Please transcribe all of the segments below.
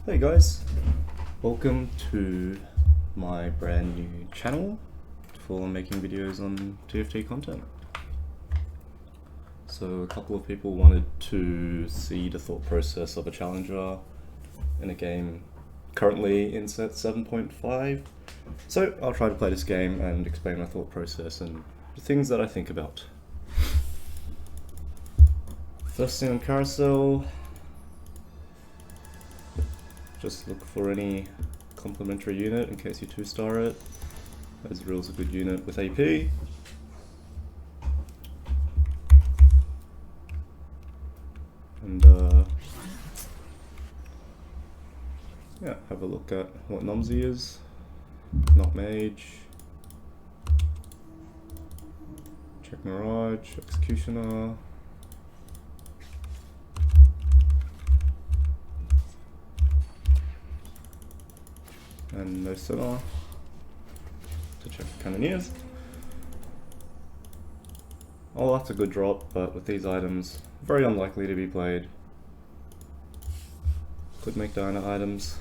Hey guys, welcome to my brand new channel for making videos on TFT content. So a couple of people wanted to see the thought process of a challenger in a game currently in set 7.5. So I'll try to play this game and explain my thought process and the things that I think about. First thing on carousel, just look for any complementary unit in case you 2-star it. Ezreal's a good unit with AP. And yeah, have a look at what Nomsy is. Not mage. Check Mirage, Executioner. And no Sonar to check Cannoneers. Oh, that's a good drop, but with these items, very unlikely to be played. Could make Diner items.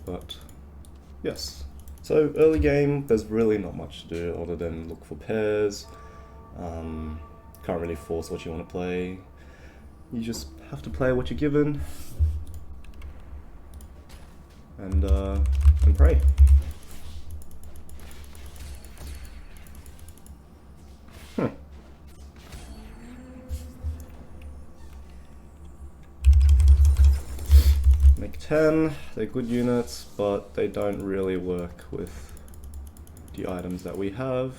But, yes. So, early game, there's really not much to do other than look for pairs. Can't really force what you want to play. You just have to play what you're given. And pray. Make 10, they're good units, but they don't really work with the items that we have.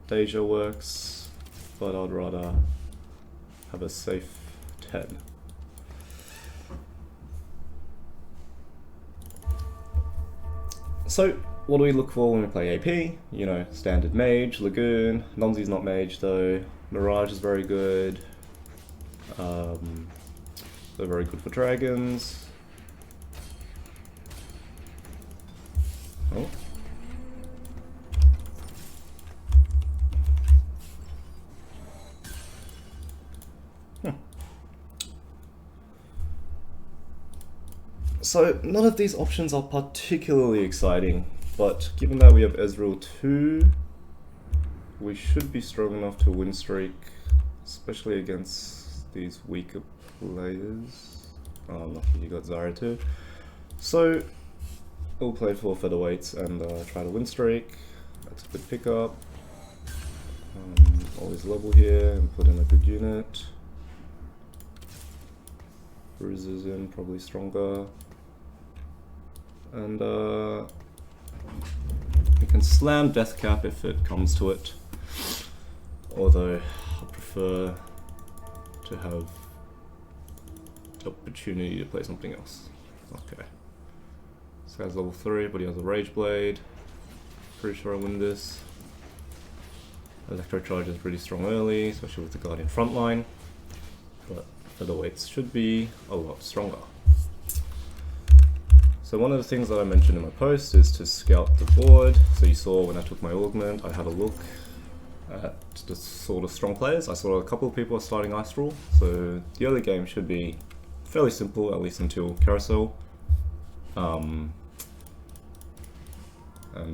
Deja works, but I'd rather have a safe 10. So, what do we look for when we play AP? You know, standard mage, Lagoon. Nomsy's not mage though. Mirage is very good. They're very good for dragons. Oh. So, none of these options are particularly exciting, but given that we have Ezreal 2, we should be strong enough to win streak, especially against these weaker players. Oh, lucky you got Zarya too. So, we'll play 4 featherweights and try to win streak. That's a good pickup. Always level here and put in a good unit. Bruises in, probably stronger. And we can slam Death Cap if it comes to it. Although I prefer to have the opportunity to play something else. Okay. This guy's level 3, but he has a Rage Blade. Pretty sure I win this. Electro Charge is pretty strong early, especially with the Guardian frontline. But featherweights should be a lot stronger. So one of the things that I mentioned in my post is to scout the board. So you saw when I took my augment, I had a look at the sort of strong players. I saw a couple of people are starting Ice Rule, so the early game should be fairly simple, at least until Carousel. And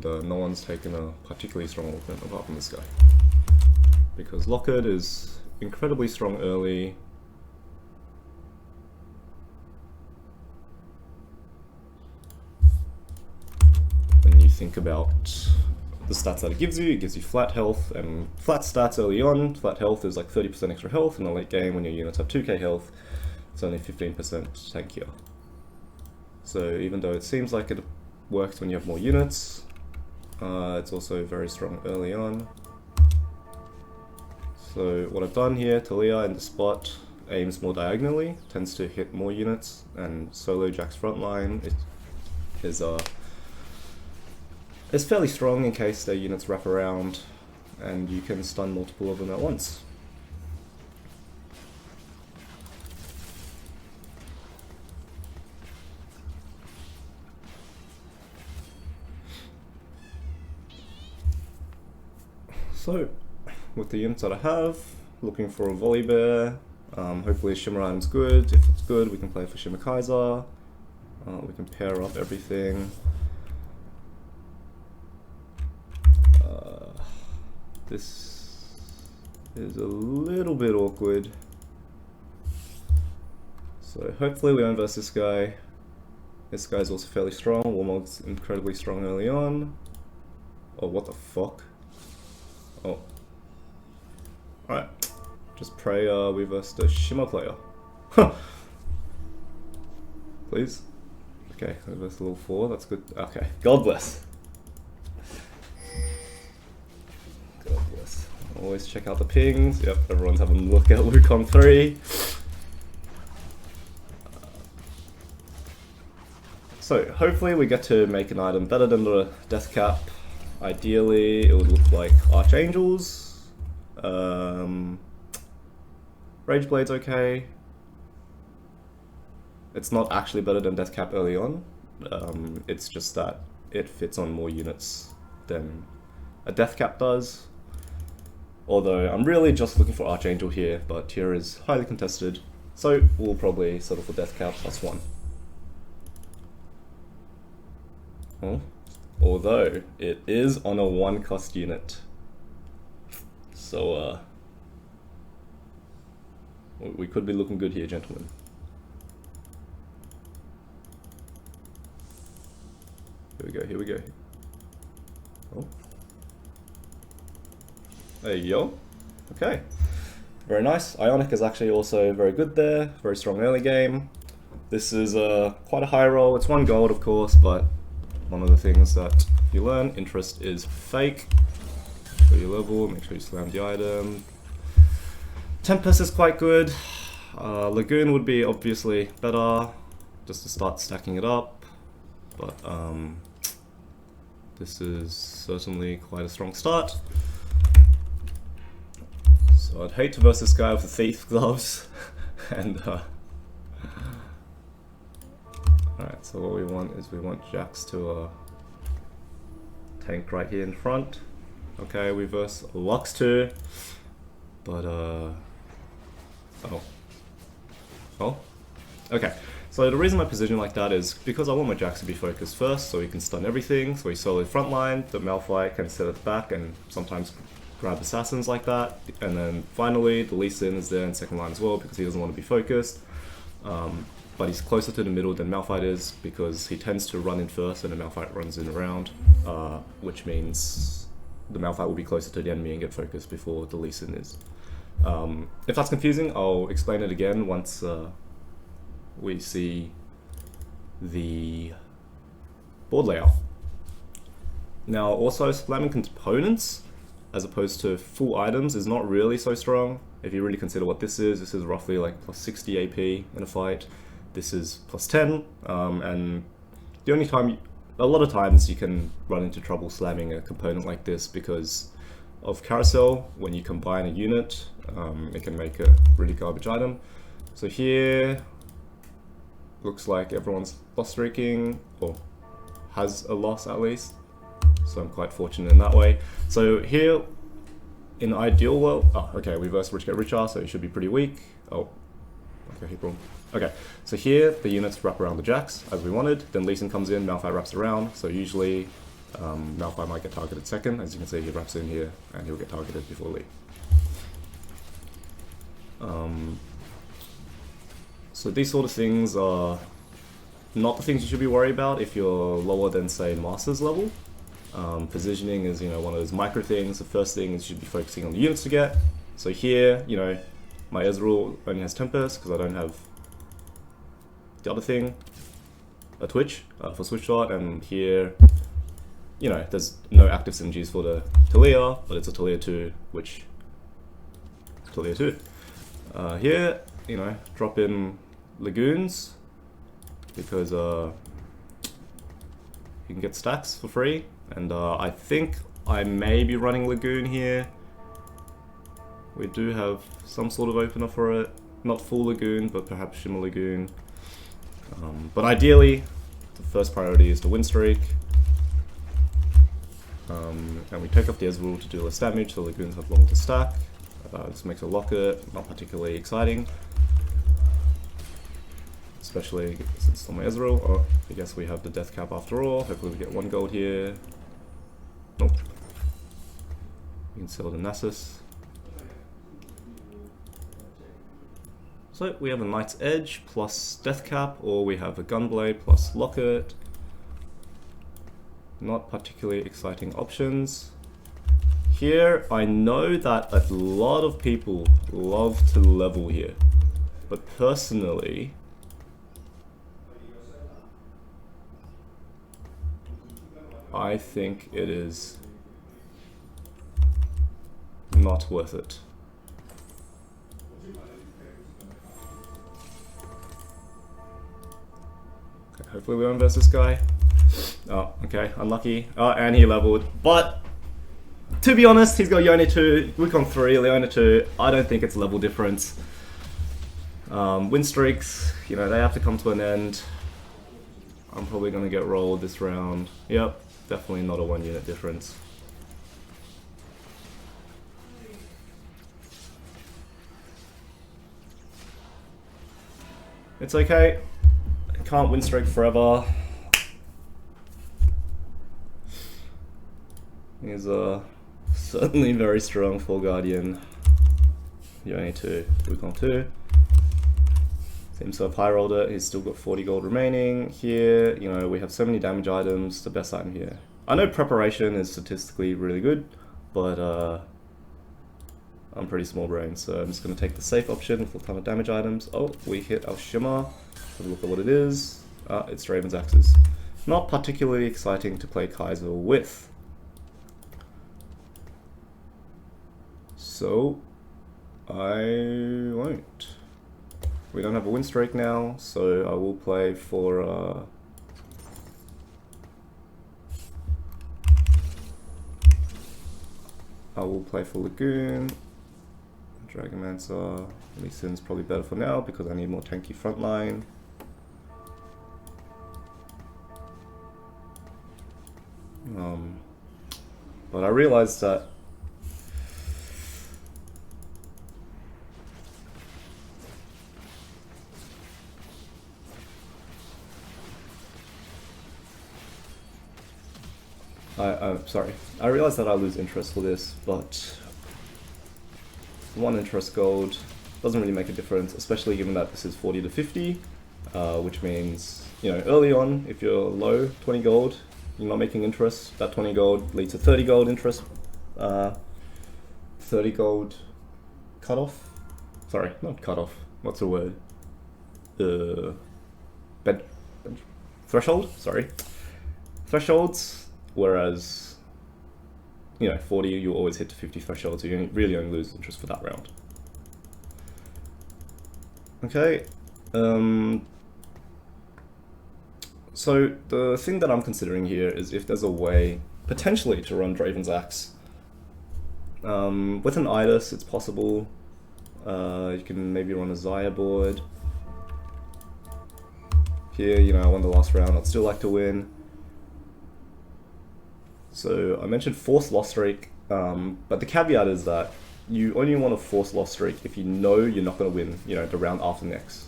no one's taken a particularly strong augment apart from this guy. Because Locket is incredibly strong early. Think about the stats that it gives you flat health and flat stats early on. Flat health is like 30% extra health. In the late game when your units have 2k health, it's only 15% tankier. So even though it seems like it works when you have more units, it's also very strong early on. So what I've done here, Talia in the spot aims more diagonally, tends to hit more units, and solo Jack's frontline is fairly strong in case their units wrap around and you can stun multiple of them at once. So, with the units that I have, looking for a Volley Bear, Hopefully Shimmeran's good. If it's good, we can play for Shimmer-Kaiser. We can pair up everything. This is a little bit awkward. So hopefully we don't verse this guy. This guy's also fairly strong. Warmog's incredibly strong early on. Oh, what the fuck? Oh. Alright. Just pray we verse the Shimmer player. Please. Okay, we verse the level 4, that's good. Okay, God bless. God bless. Always check out the pings. Yep, everyone's having a look at Wukong 3. So, hopefully we get to make an item better than the Death Cap. Ideally, it would look like Archangels. Rage Blade's okay. It's not actually better than Death Cap early on. It's just that it fits on more units than a Death Cap does. Although I'm really just looking for Archangel here, but tier is highly contested. So we'll probably settle for Death Cap +1. Oh. Although it is on a 1 cost unit. So we could be looking good here, gentlemen. Here we go, here we go. Oh. There you go. Okay. Very nice. Ionic is actually also very good there. Very strong early game. This is quite a high roll. It's 1 gold, of course, but one of the things that you learn, interest is fake. For your level, make sure you slam the item. Tempest is quite good. Lagoon would be obviously better, just to start stacking it up. But this is certainly quite a strong start. So I'd hate to verse this guy with the Thief Gloves. And alright, so what we want is we want Jax to tank right here in front. Okay, we verse Lux too. But oh. Okay. So the reason I position like that is because I want my Jax to be focused first, so he can stun everything, so he's solid frontline, the Malphite can sit at the back and sometimes grab assassins like that, and then finally the Lee Sin is there in second line as well because he doesn't want to be focused. But he's closer to the middle than Malphite is because he tends to run in first and the Malphite runs in around, which means the Malphite will be closer to the enemy and get focused before the Lee Sin is. If that's confusing, I'll explain it again once we see the board layout. Now also slamming components as opposed to full items is not really so strong. If you really consider what this is roughly like +60 AP in a fight. This is +10, and the only time, a lot of times you can run into trouble slamming a component like this because of carousel. When you combine a unit, it can make a really garbage item. So here, looks like everyone's loss streaking, or has a loss at least. So I'm quite fortunate in that way. So here, in ideal world, oh, okay, we verse Rich Get Richer, so it should be pretty weak. Oh, okay, boom. Okay, so here the units wrap around the Jax as we wanted, then Lee Sin comes in, Malphite wraps around, so usually Malphite might get targeted second. As you can see, he wraps in here and he'll get targeted before Lee. So these sort of things are not the things you should be worried about if you're lower than, say, Masters level. Positioning is, you know, one of those micro things. The first thing is you should be focusing on the units to get. So here, you know, my Ezreal only has Tempest because I don't have the other thing, a Twitch for Switch Shot, and here, you know, there's no active synergies for the Talia, but it's a Talia 2, which is Talia 2. Here, you know, drop in Lagoons because you can get stacks for free, and I think I may be running Lagoon here. We do have some sort of opener for it, not full Lagoon, but perhaps Shimmer Lagoon. But ideally, the first priority is to win streak. And we take off the Ezreal to do less damage, so Lagoons have longer to stack. This makes a locket not particularly exciting. especially since it's on my Ezreal. Oh, I guess we have the death cap after all. Hopefully we get 1 gold here. Nope. We can sell the Nasus. So we have a Knight's Edge plus Death Cap, or we have a Gunblade plus Locket. Not particularly exciting options. Here, I know that a lot of people love to level here, but personally, I think it is not worth it. Okay, hopefully we won't versus this guy. Oh, okay, unlucky. Oh, and he leveled, but to be honest, he's got Yone 2, Wukong 3, Leona 2. I don't think it's level difference. Win streaks, you know, they have to come to an end. I'm probably going to get rolled this round. Yep, definitely not a 1 unit difference. It's okay. I can't win streak forever. He's certainly very strong full Guardian. Yone 2, Wukong 2. Seems to have high rolled it. He's still got 40 gold remaining. Here, you know, we have so many damage items. The best item here. I know preparation is statistically really good, but I'm pretty small brain, so I'm just going to take the safe option with a ton of damage items. Oh, we hit our Shimmer. Have a look at what it is. It's Raven's Axes. Not particularly exciting to play Kaiser with. So, I won't. We don't have a win streak now, so I will play for Lagoon. Dragomancer. Lee Sin's probably better for now because I need more tanky frontline. But I realized that sorry. I realized that I lose interest for this, but 1 interest gold doesn't really make a difference, especially given that this is 40 to 50, which means, you know, early on, if you're low, 20 gold, you're not making interest, that 20 gold leads to 30 gold interest, 30 gold cutoff? Sorry, not cutoff, what's the word? Threshold? Sorry. Thresholds. Whereas, you know, 40, you always hit to 50 threshold, so you really only lose interest for that round. Okay. So the thing that I'm considering here is if there's a way, potentially, to run Draven's Axe. With an Idus, it's possible. You can maybe run a Xayah board. Here, you know, I won the last round, I'd still like to win. So I mentioned forced loss streak, but the caveat is that you only want to force loss streak if you know you're not going to win, you know, the round after next.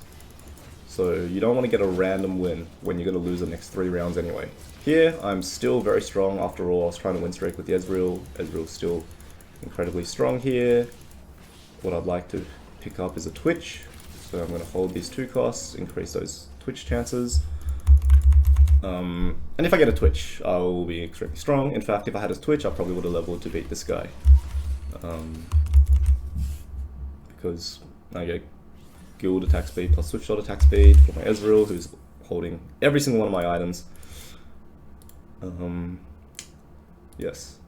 So you don't want to get a random win when you're going to lose the next 3 rounds anyway. Here, I'm still very strong after all. I was trying to win streak with the Ezreal. Ezreal's still incredibly strong here. What I'd like to pick up is a Twitch. So I'm going to hold these 2 costs, increase those Twitch chances. And if I get a Twitch, I will be extremely strong. In fact, if I had a Twitch, I probably would have leveled to beat this guy. Because I get guild attack speed plus switch shot attack speed for my Ezreal, who's holding every single one of my items. Yes.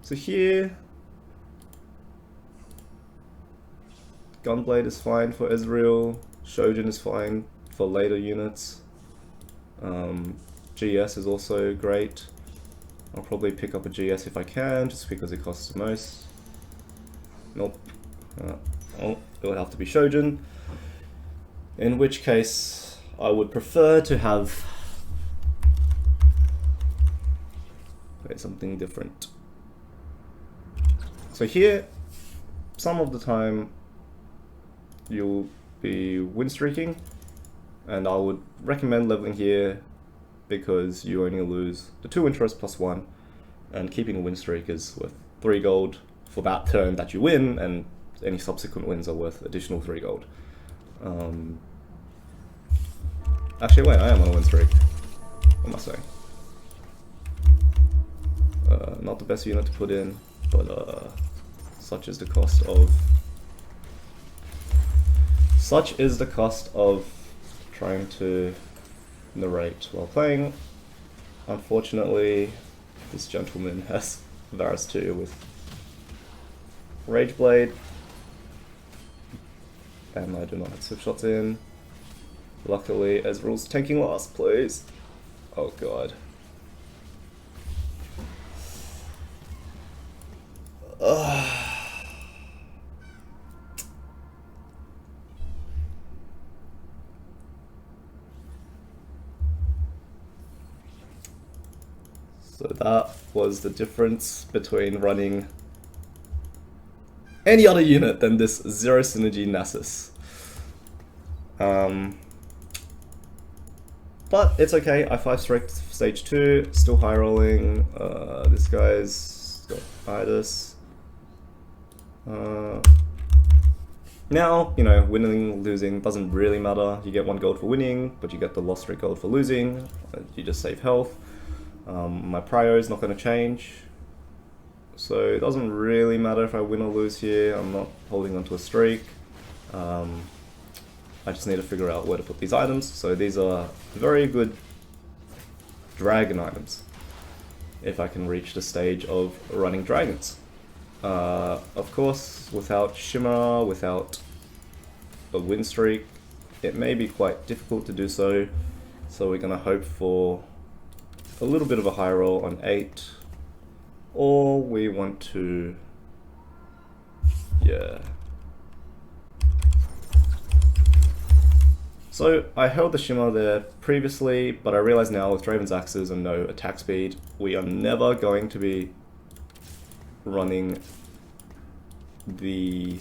So here, Gunblade is fine for Ezreal, Shojin is fine for later units. GS is also great. I'll probably pick up a GS if I can, just because it costs the most. Nope. Oh, it would have to be Shojin. In which case, I would prefer to have something different. So here, some of the time, you'll be win streaking. And I would recommend leveling here because you only lose the 2 interest plus 1, and keeping a win streak is worth 3 gold for that turn that you win, and any subsequent wins are worth additional 3 gold. Actually, wait, I am on a win streak. What am I saying? Not the best unit to put in, but such is the cost of trying to narrate while playing. Unfortunately, this gentleman has Varus 2 with Rage Blade, and I do not have Swift Shots in. Luckily, Ezreal's tanking last, please. Oh god. So that was the difference between running any other unit than this zero synergy Nasus. But it's okay, I 5 strike stage 2, still high rolling. This guy's got Itis. Now, you know, winning, losing doesn't really matter. You get 1 gold for winning, but you get the lost 3 gold for losing. You just save health. My prio is not going to change, so it doesn't really matter if I win or lose here. I'm not holding onto a streak. I just need to figure out where to put these items. So these are very good dragon items, if I can reach the stage of running dragons. Of course, without Shimmer, without a win streak, it may be quite difficult to do so. So we're going to hope for a little bit of a high roll on 8, or we want to, yeah. So I held the Shimmer there previously, but I realize now with Draven's Axes and no attack speed, we are never going to be running the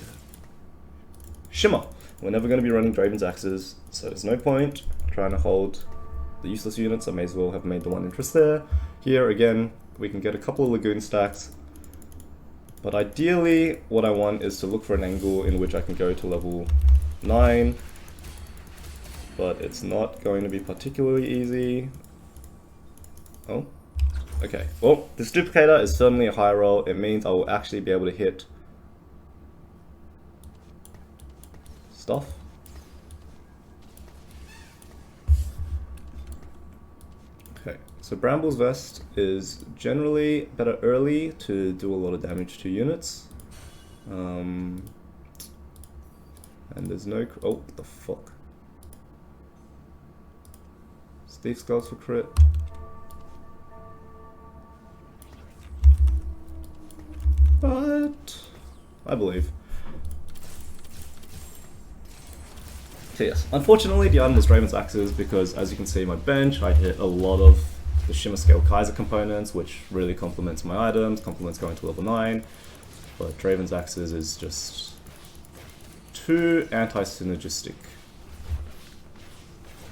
Shimmer. We're never going to be running Draven's Axes, so there's no point trying to hold the useless units. I may as well have made the 1 interest there. Here again, we can get a couple of Lagoon stacks, but ideally what I want is to look for an angle in which I can go to level 9, but it's not going to be particularly easy. Oh, okay. Well, this duplicator is certainly a high roll. It means I will actually be able to hit stuff. Okay, so Bramble's Vest is generally better early to do a lot of damage to units. And there's no... oh, what the fuck. Steve Skulls for crit. But I believe. So yes, unfortunately the item was Draven's Axes because, as you can see, my bench, I hit a lot of the Shimmer Scale Kaiser components, which really complements my items, complements going to level 9. But Draven's Axes is just too anti-synergistic.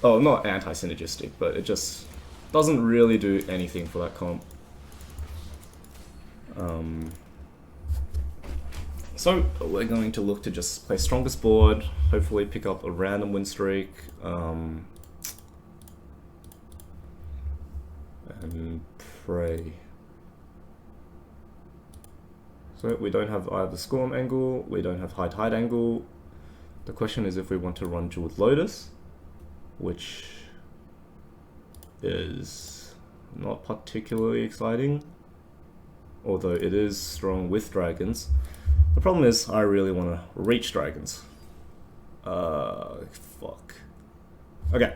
Oh, not anti-synergistic, but it just doesn't really do anything for that comp. So we're going to look to just play strongest board, hopefully pick up a random win streak, and pray. So we don't have either Scorn angle, we don't have High Tide angle. The question is if we want to run Jeweled Lotus, which is not particularly exciting, although it is strong with dragons. The problem is I really want to reach dragons. Fuck. Okay.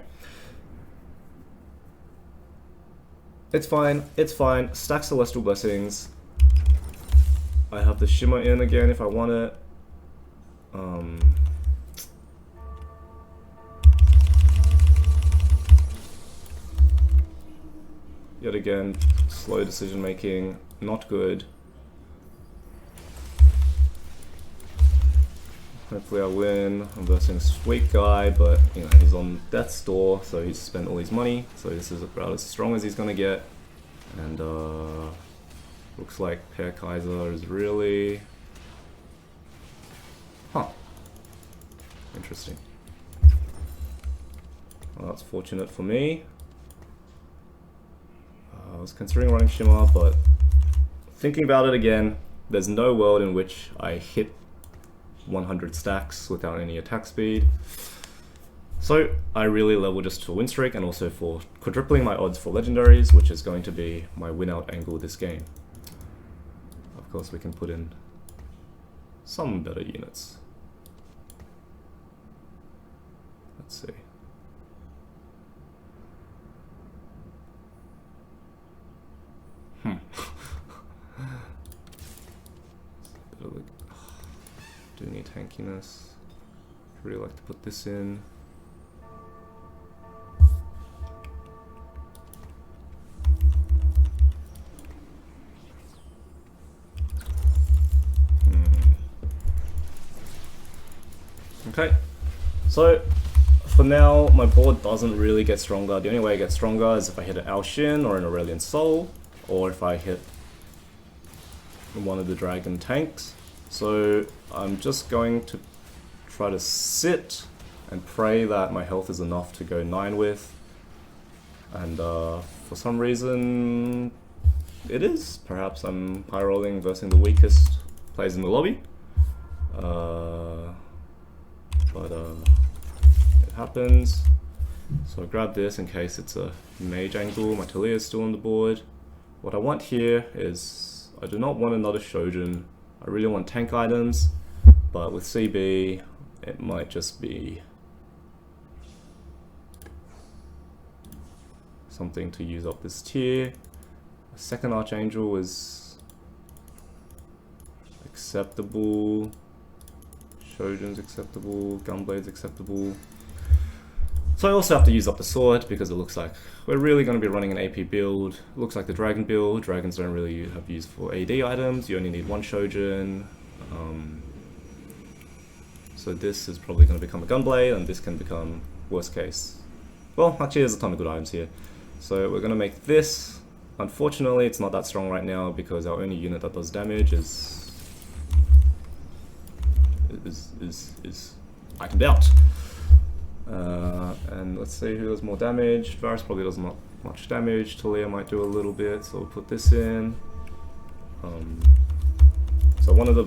It's fine, it's fine. Stack Celestial Blessings. I have the Shimmer in again if I want it. Yet again, slow decision making, not good. Hopefully I win. I'm versing a sweet guy, but you know, he's on death's door, so he's spent all his money. So this is about as strong as he's gonna get. And looks like Pair Kaiser is really... Huh. Interesting. Well, that's fortunate for me. I was considering running Shimmer, but thinking about it again, there's no world in which I hit 100 stacks without any attack speed. So I really level just for win streak and also for quadrupling my odds for legendaries, which is going to be my win out angle this game. Of course we can put in some better units. Let's see. Do need tankiness. Really like to put this in. Okay, so for now my board doesn't really get stronger. The only way it gets stronger is if I hit an Al-Shin or an Aurelian Soul, or if I hit one of the dragon tanks. So I'm just going to try to sit and pray that my health is enough to go 9 with. And for some reason it is. Perhaps I'm high rolling versus the weakest players in the lobby. But it happens. So I grab this in case it's a mage angle. My Talia is still on the board. What I want here is, I do not want another Shojin. I really want tank items, but with CB, it might just be something to use up this tier. A second Archangel is acceptable. Shojin's acceptable. Gunblade's acceptable. So I also have to use up the sword because it looks like we're really going to be running an AP build. It looks like the dragon build. Dragons don't really have use for AD items. You only need one Shojin. So this is probably going to become a gunblade, and this can become worst case. Well, actually there's a ton of good items here. So we're going to make this. Unfortunately, it's not that strong right now because our only unit that does damage is itemed out. And let's see who does more damage. Varus probably does not much damage. Talia might do a little bit, so we'll put this in. So one of the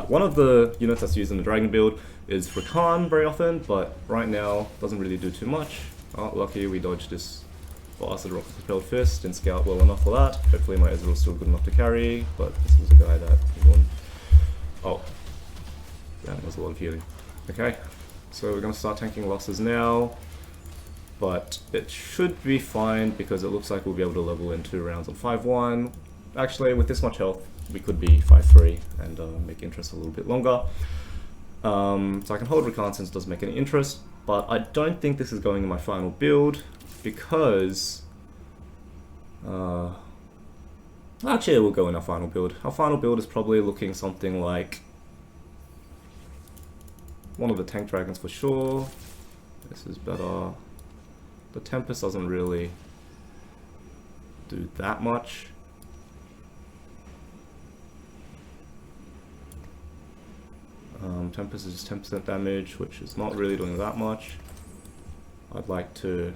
one of the units that's used in the dragon build is Rakan very often, but right now doesn't really do too much. Oh, lucky we dodged this bastard rocket propelled fist. Didn't scout well enough for that. Hopefully my Ezreal's still good enough to carry, but this was a guy that won. Oh, that was a lot of healing. Okay. So we're going to start tanking losses now, but it should be fine because it looks like we'll be able to level in 2 rounds on 5-1. Actually, with this much health, we could be 5-3 and make interest a little bit longer. So I can hold Rakan since it doesn't make any interest, but I don't think this is going in my final build because... actually, it will go in our final build. Our final build is probably looking something like one of the tank dragons for sure. This is better. The Tempest doesn't really do that much. Tempest is just 10% damage, which is not really doing that much. I'd like to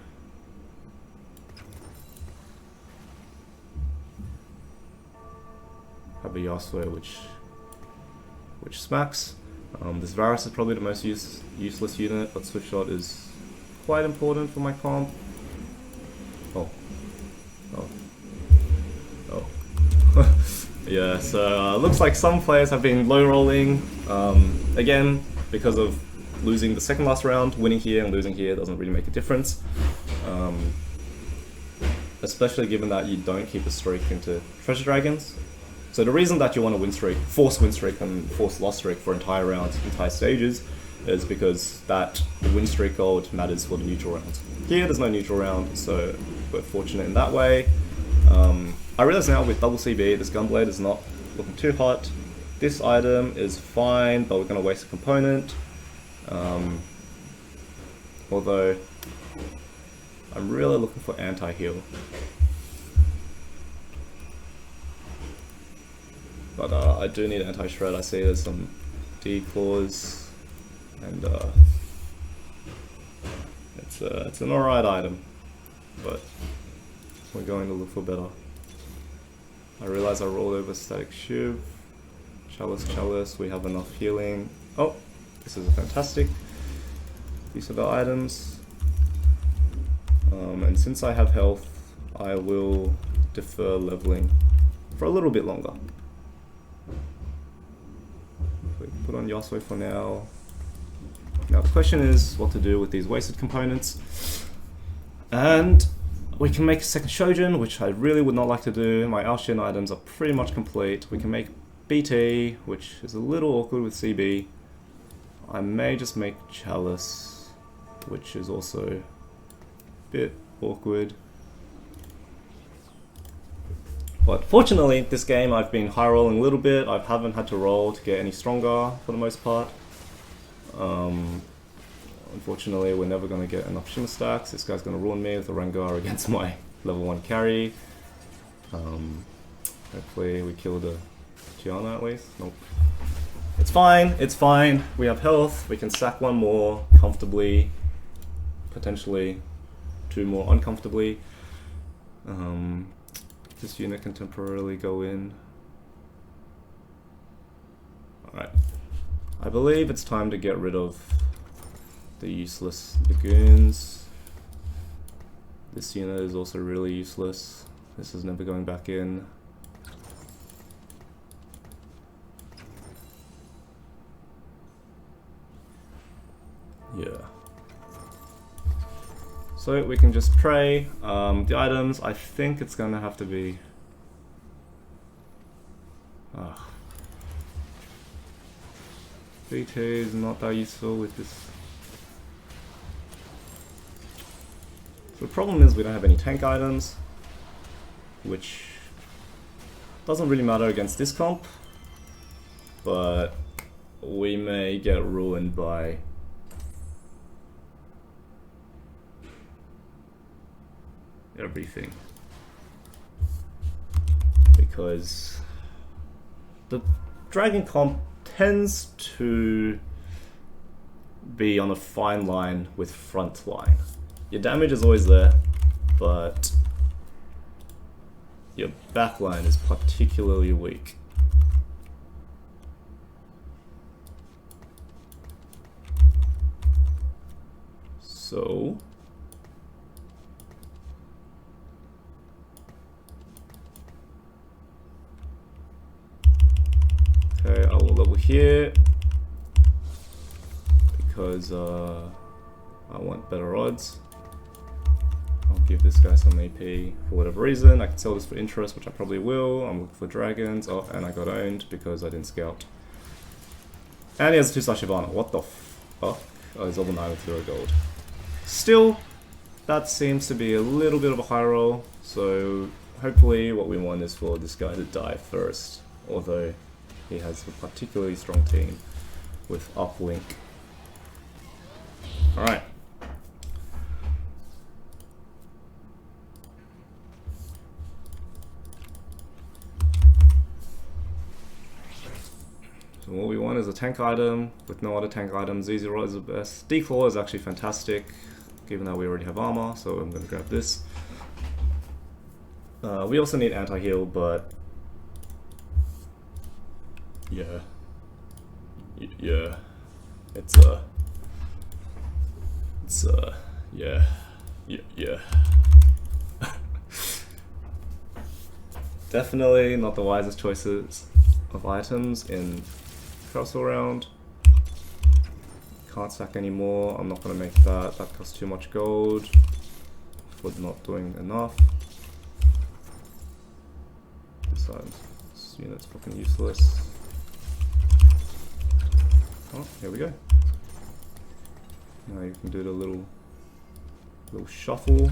have a Yasuo which smacks. This Varus is probably the most useless unit, but Swift Shot is quite important for my comp. Oh. Yeah, so looks like some players have been low rolling. Again, because of losing the second last round, winning here and losing here doesn't really make a difference. Especially given that you don't keep a streak into Treasure Dragons. So the reason that you want to force win streak and force loss streak for entire rounds, entire stages, is because that win streak gold matters for the neutral rounds. Here there's no neutral round, so we're fortunate in that way. I realize now with double CB, this Gunblade is not looking too hot. This item is fine, but we're going to waste a component. Although, I'm really looking for anti-heal. But I do need anti-shred. I see there's some D-claws, and it's an alright item, but we're going to look for better. I realize I rolled over Static Shiv. Chalice, we have enough healing. Oh, this is a fantastic. These are the items. And since I have health, I will defer leveling for a little bit longer. We can put on Yasuo for now. Now the question is what to do with these wasted components. And we can make a second Shojin, which I really would not like to do. My Alshin items are pretty much complete. We can make BT, which is a little awkward with CB. I may just make Chalice, which is also a bit awkward. But fortunately, this game I've been high rolling a little bit. I haven't had to roll to get any stronger for the most part. Unfortunately, we're never going to get enough Shimmer stacks. This guy's going to ruin me with a Rengar against my level 1 carry. Hopefully we kill the Gianna at least. Nope. It's fine, it's fine. We have health. We can sack one more comfortably. Potentially 2 more uncomfortably. This unit can temporarily go in. Alright. I believe it's time to get rid of the useless Lagoons. This unit is also really useless. This is never going back in. Yeah. So we can just pray. The items, I think it's gonna have to be... BT is not that useful with this. So the problem is we don't have any tank items, which doesn't really matter against this comp, but we may get ruined by everything, because the dragon comp tends to be on a fine line with front line. Your damage is always there, but your back line is particularly weak. So okay, I will level here because I want better odds. I'll give this guy some AP for whatever reason. I can sell this for interest, which I probably will. I'm looking for dragons. Oh, and I got owned because I didn't scout. And he has 2 Sashivana. What the fuck? Oh, he's level 9 with 0 gold. Still, that seems to be a little bit of a high roll. So hopefully what we want is for this guy to die first. Although he has a particularly strong team with uplink. Alright. So what we want is a tank item with no other tank items. Easy Rod is the best. D-Claw is actually fantastic, given that we already have armor, so I'm going to grab this. We also need anti-heal, but yeah, yeah. Definitely not the wisest choices of items in Castle Round. Can't stack anymore. I'm not gonna make that. That costs too much gold for not doing enough. Besides, this unit's fucking useless. Oh, here we go. Now you can do the little shuffle.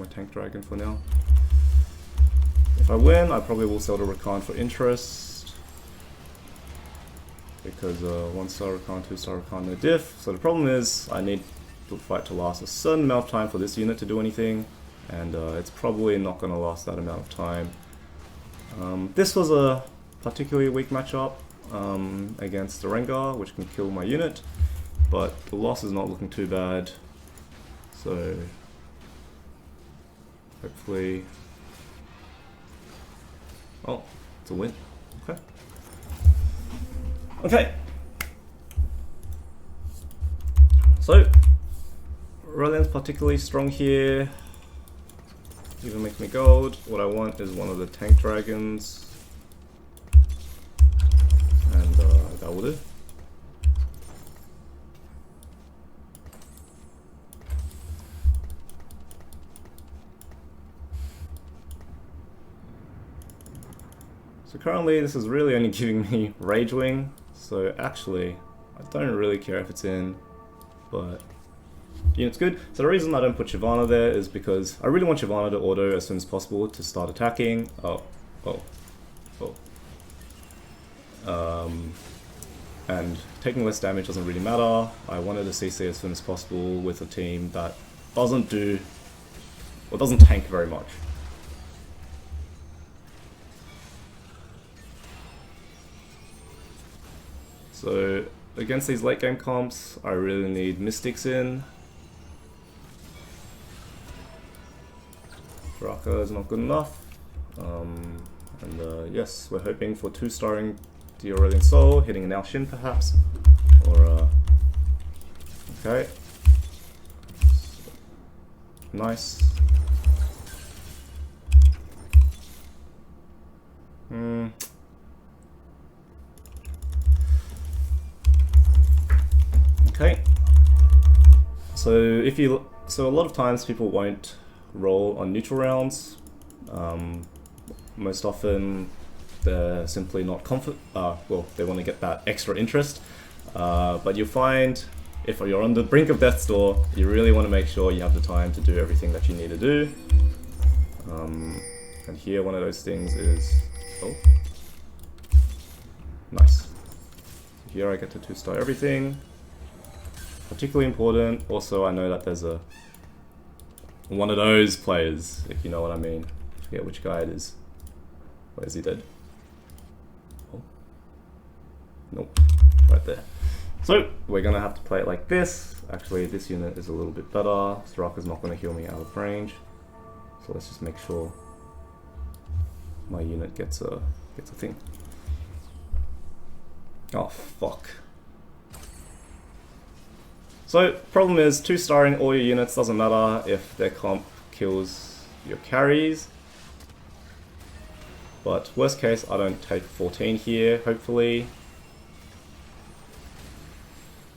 my tank dragon for now. If I win, I probably will sell the Rakan for interest. Because 1-star Rakan, 2-star Rakan, no diff. So the problem is, I need the fight to last a certain amount of time for this unit to do anything. And it's probably not going to last that amount of time. This was a particularly weak matchup against the Rengar, which can kill my unit. But the loss is not looking too bad. So hopefully... Oh, it's a win. Okay. Okay. So, Aurelian's particularly strong here. Even makes me gold. What I want is one of the tank dragons. And that will do. So currently this is really only giving me Rage Wing, so actually I don't really care if it's in, but unit's good. So the reason I don't put Shyvana there is because I really want Shyvana to auto as soon as possible to start attacking. And taking less damage doesn't really matter. I wanted to CC as soon as possible with a team that doesn't tank very much. So against these late game comps, I really need Mystics in. Draka is not good enough. Yes, we're hoping for 2-starring the Aurelian Soul, hitting an Alshin perhaps. Or, okay. Nice. Okay. So a lot of times people won't roll on neutral rounds. Most often they're simply not well, they want to get that extra interest. But you'll find if you're on the brink of death's door, you really want to make sure you have the time to do everything that you need to do. And here one of those things is, oh, nice. Here I get to 2-star everything. Particularly important. Also, I know that there's one of those players, if you know what I mean. I forget which guy it is. Where is he dead? Oh. Nope. Right there. So, we're gonna have to play it like this. Actually, this unit is a little bit better. Straka's not gonna heal me out of range. So let's just make sure my unit gets a thing. Oh, fuck. So, problem is, 2-starring all your units doesn't matter if their comp kills your carries. But worst case, I don't take 14 here, hopefully.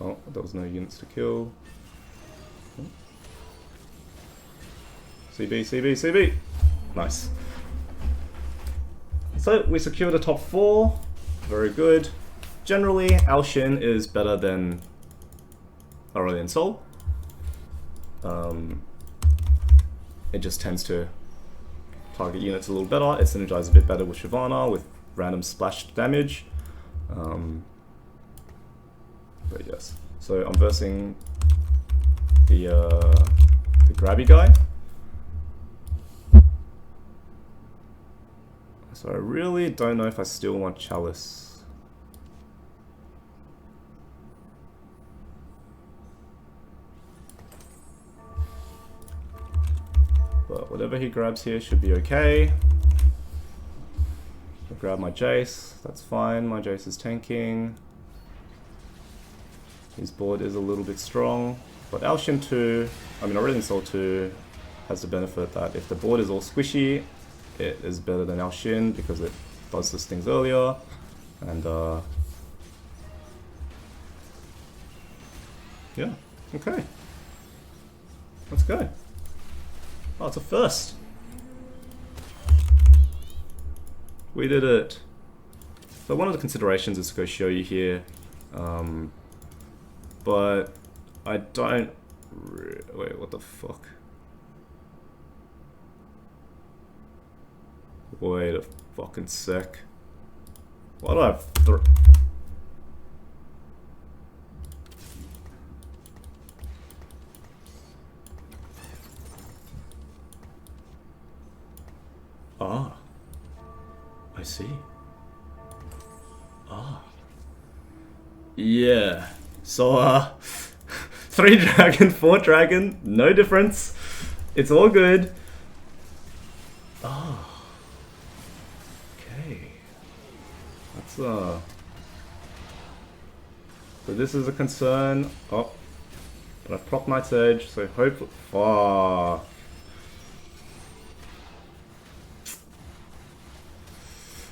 Oh, there was no units to kill. CB, CB, CB! Nice. So, we secure the top 4. Very good. Generally, Alshin is better than Aurelian Soul. It just tends to target units a little better. It synergizes a bit better with Shyvana with random splash damage. But yes, so I'm versing the grabby guy. So I really don't know if I still want Chalice. But whatever he grabs here should be okay. I'll grab my Jace, that's fine, my Jace is tanking. His board is a little bit strong, but Aurelian Soul 2 has the benefit that if the board is all squishy, it is better than Alshin because it does these things earlier. And yeah, okay. Let's go. Oh, it's a first. We did it. So one of the considerations is to go show you here. But I don't... Wait, what the fuck? Wait a fucking sec. Why do I have Ah, I see. Ah. Yeah. So, 3 dragon, 4 dragon, no difference. It's all good. Oh. Okay. That's, So this is a concern. Oh. But I've propped Knight's Edge, so hopefully. Fuck.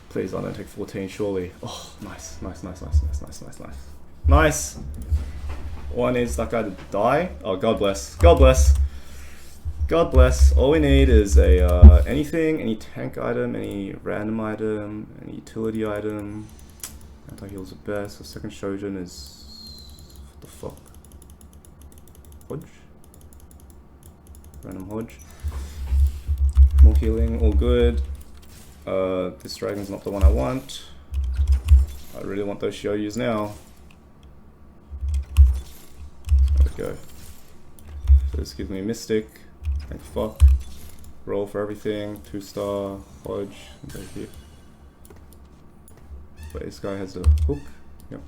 Please, I don't take 14, surely. Oh, nice. Nice! One needs that guy to die. Oh, God bless. God bless. God bless. All we need is a anything, any tank item, any random item, any utility item. Anti-heal's the best. The second Shojin is... what the fuck? Hodge? Random Hodge. More healing, all good. This dragon's not the one I want. I really want those Shoyus now. There we go. So this gives me a Mystic. Thank fuck. Roll for everything. 2-star. Hodge. And go here. But this guy has a hook. Yep.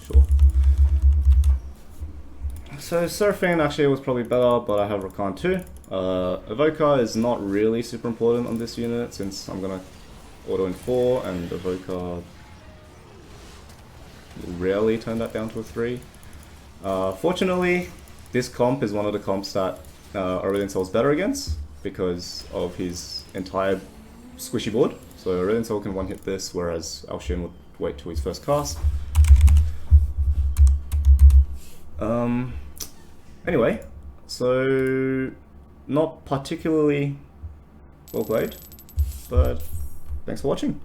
Sure. So Seraphine actually was probably better, but I have Rakan too. Evoker is not really super important on this unit since I'm gonna auto in 4 and Evoker rarely turn that down to a 3. Fortunately, this comp is one of the comps that Aurelion Sol's better against because of his entire squishy board. So Aurelion Sol can one-hit this, whereas Alshin would wait till his first cast. Anyway, so not particularly well played, but thanks for watching.